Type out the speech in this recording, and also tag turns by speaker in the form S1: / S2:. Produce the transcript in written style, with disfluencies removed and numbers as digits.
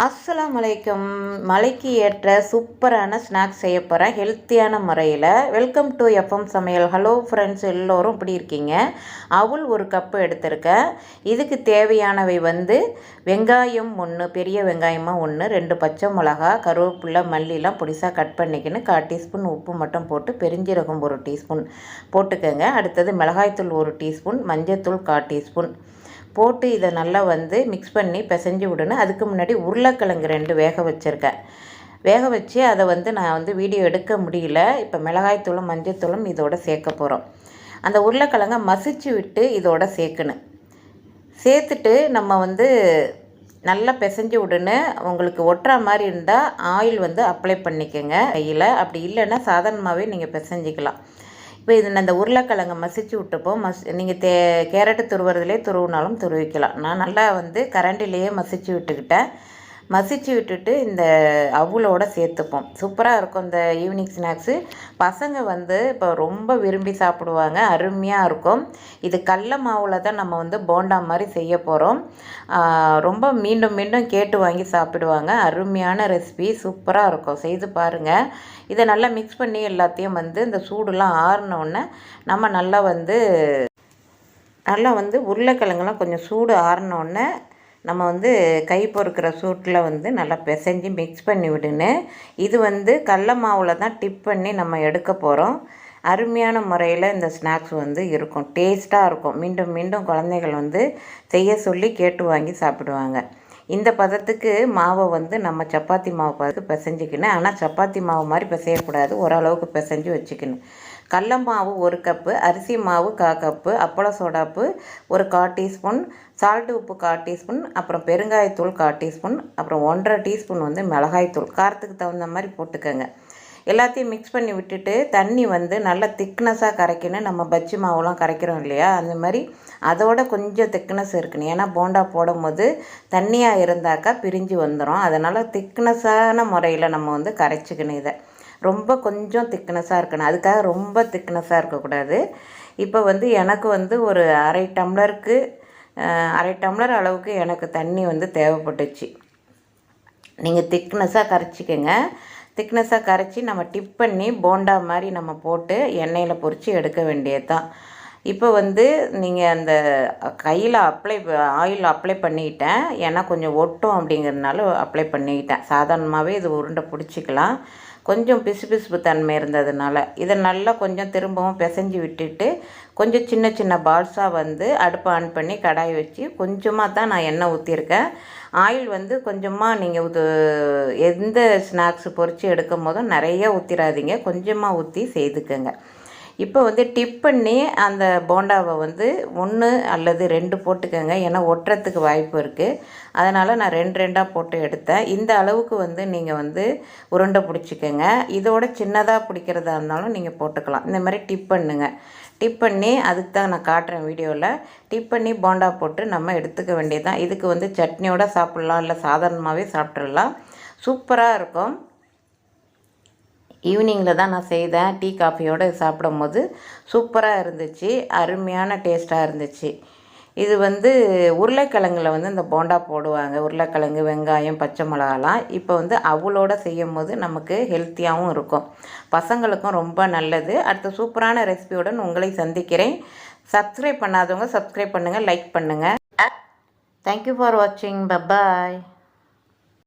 S1: அஸ்ஸலாமு அலைக்கும். மலைக்கு ஏற்ற சூப்பரான ஸ்நாக்ஸ் செய்ய போகிறேன் ஹெல்த்தியான முறையில். வெல்கம் டு எஃப்எம் சமையல். ஹலோ ஃப்ரெண்ட்ஸ், எல்லோரும் இப்படி இருக்கீங்க? அவுல் ஒரு கப்பு எடுத்திருக்கேன். இதுக்கு தேவையானவை வெங்காயம் 1, பெரிய வெங்காயமாக 1, 2 பச்சை மிளகா, கருவேப்பிலை, மல்லிலாம் பொடிசாக கட் பண்ணிக்கின்னு 1/4 டீஸ்பூன் உப்பு மட்டும் போட்டு பெருஞ்சீரகம் 1 டீஸ்பூன் போட்டுக்கோங்க. அடுத்தது மிளகாய்த்தூள் 1 டீஸ்பூன், மஞ்சத்தூள் 1/4 டீஸ்பூன் போட்டு இதை நல்லா மிக்ஸ் பண்ணி பிசைஞ்சு விடணும். அதுக்கு முன்னாடி உருளைக்கிழங்கு 2 வேக வச்சுருக்கேன். வேக வச்சு அதை நான் வீடியோ எடுக்க முடியல. இப்போ மிளகாய்த்தூளும் மஞ்சத்தூளும் இதோட சேர்க்க போகிறோம். அந்த உருளைக்கிழங்கை மசிச்சு விட்டு இதோட சேர்க்கணும். சேர்த்துட்டு நம்ம நல்லா பிசைஞ்சு விடணும். உங்களுக்கு ஒட்டுற மாதிரி இருந்தால் ஆயில் அப்ளை பண்ணிக்கோங்க கையில். அப்படி இல்லைன்னா சாதாரணமாகவே நீங்கள் பிசைஞ்சிக்கலாம். இப்போ இது அந்த உருளைக்கிழங்கை மசிச்சு விட்டுப்போம். நீங்கள் கேரட்டு துருவுறதுலேயே துருவினாலும் துருவிக்கலாம். நான் நல்லா கரண்டிலேயே மசிச்சு விட்டுக்கிட்டேன். மசிச்சு விட்டுட்டு இந்த அவுளோடு சேர்த்துப்போம். சூப்பராக இருக்கும் இந்த ஈவினிங் ஸ்நாக்ஸு. பசங்க இப்போ ரொம்ப விரும்பி சாப்பிடுவாங்க. அருமையாக இருக்கும். இது கடல மாவில் தான் நம்ம போண்டா மாதிரி செய்ய போகிறோம். ரொம்ப மீண்டும் மீண்டும் கேட்டு வாங்கி சாப்பிடுவாங்க. அருமையான ரெசிபி, சூப்பராக இருக்கும். செய்து பாருங்கள். இதை நல்லா மிக்ஸ் பண்ணி எல்லாத்தையும் இந்த சூடுலாம் ஆறினோடனே நம்ம நல்லா உருளைக்கிழங்குலாம் கொஞ்சம் சூடு ஆறினோடனே நம்ம கை பொறுக்கிற சூட்டில் நல்லா பிசைஞ்சு மிக்ஸ் பண்ணி விடுன்னு. இது கடல மாவில் தான் டிப் பண்ணி நம்ம எடுக்க போகிறோம். அருமையான முறையில் இந்த ஸ்நாக்ஸ் இருக்கும். டேஸ்ட்டாக இருக்கும். மீண்டும் மீண்டும் குழந்தைகள் செய்ய சொல்லி கேட்டு வாங்கி சாப்பிடுவாங்க. இந்த பதத்துக்கு மாவை நம்ம சப்பாத்தி மாவு பதத்துக்கு பிசைஞ்சிக்கணும். ஆனால் சப்பாத்தி மாவு மாதிரி பிசையக்கூடாது. ஓரளவுக்கு பிசைஞ்சு வச்சுக்கணும். கடல மாவு 1 கப்பு, அரிசி மாவு 1/4 கப்பு, அப்பள சோடாப்பு 1/4 டீஸ்பூன், சால்ட்டு உப்பு 1/4 டீஸ்பூன், அப்புறம் பெருங்காயத்தூள் 1/4 டீஸ்பூன், அப்புறம் 1/2 டீஸ்பூன் மிளகாய்த்தூள். காரத்துக்கு தகுந்த மாதிரி போட்டுக்கோங்க. எல்லாத்தையும் மிக்ஸ் பண்ணி விட்டுட்டு தண்ணி நல்லா திக்னஸாக கரைக்கணும். நம்ம பஜ்ஜி மாவுலாம் கரைக்கிறோம் இல்லையா, அந்த மாதிரி அதோட கொஞ்சம் திக்னஸ் இருக்கணும். ஏன்னா போண்டா போடும் போது தண்ணியாக இருந்தாக்கா பிரிஞ்சு வந்துடும். அதனால் திக்னஸான முறையில் நம்ம கரைச்சிக்கணும். இதை ரொம்ப கொஞ்சம் திக்னஸாக இருக்கணும். அதுக்காக ரொம்ப திக்னஸாக இருக்கக்கூடாது. இப்போ எனக்கு ஒரு அரை டம்ளர் அளவுக்கு எனக்கு தண்ணி தேவைப்பட்டுச்சு. நீங்கள் திக்னஸாக கரைச்சிக்கங்க. திக்னஸாக கரைச்சி நம்ம டிப் பண்ணி போண்டா மாதிரி நம்ம போட்டு எண்ணெயில் பொரித்து எடுக்க வேண்டியது தான். இப்போ நீங்கள் அந்த கையில் ஆயில் அப்ளை பண்ணிக்கிட்டேன். ஏன்னா கொஞ்சம் ஒட்டும் அப்படிங்கிறதுனால அப்ளை பண்ணிக்கிட்டேன். சாதாரணமாகவே இது உருண்டை பிடிச்சிக்கலாம். கொஞ்சம் பிசுபிசுப்பு தன்மை இருந்ததுனால இதை நல்லா கொஞ்சம் திரும்பவும் பிசைஞ்சு விட்டுட்டு கொஞ்சம் சின்ன சின்ன பால்ஸாக அடுப்பை ஆன் பண்ணி கடாய் வச்சு கொஞ்சமாக தான் நான் எண்ணெய் ஊற்றிருக்கேன். ஆயில் கொஞ்சமாக நீங்கள் எந்த ஸ்நாக்ஸ் பொரித்து எடுக்கும் போதும் நிறைய ஊற்றிடாதீங்க. கொஞ்சமாக ஊற்றி செய்துக்கங்க. இப்போ டிப் பண்ணி அந்த போண்டாவை 1 அல்லது 2 போட்டுக்கோங்க. ஏன்னா ஒட்டுறதுக்கு வாய்ப்பு இருக்குது. அதனால் நான் 2 போட்டு எடுத்தேன். இந்த அளவுக்கு நீங்கள் உருண்டை பிடிச்சிக்கோங்க. இதோட சின்னதாக பிடிக்கிறதா இருந்தாலும் நீங்கள் போட்டுக்கலாம். இந்த மாதிரி டிப் பண்ணுங்கள். டிப் பண்ணி அதுக்கு தான் நான் காட்டுறேன் வீடியோவில். டிப் பண்ணி போண்டா போட்டு நம்ம எடுத்துக்க வேண்டியது தான். இதுக்கு சட்னியோடு சாப்பிட்லாம், இல்லை சாதாரணமாகவே சாப்பிட்றலாம். சூப்பராக இருக்கும். ஈவினிங்கில் தான் நான் செய்தேன். டீ காஃபியோடு சாப்பிடும் போது சூப்பராக இருந்துச்சு. அருமையான டேஸ்ட்டாக இருந்துச்சு. இது உருளைக்கிழங்குல இந்த போண்டா போடுவாங்க. உருளைக்கிழங்கு, வெங்காயம், பச்சை மிளகாலாம். இப்போ அவளோட செய்யும் போது நமக்கு ஹெல்த்தியாகவும் இருக்கும். பசங்களுக்கும் ரொம்ப நல்லது. அடுத்த சூப்பரான ரெசிபியுடன் உங்களை சந்திக்கிறேன். சப்ஸ்கிரைப் பண்ணாதவங்க சப்ஸ்கிரைப் பண்ணுங்கள், லைக் பண்ணுங்கள். தேங்க்யூ ஃபார் வாட்சிங். பபாய்.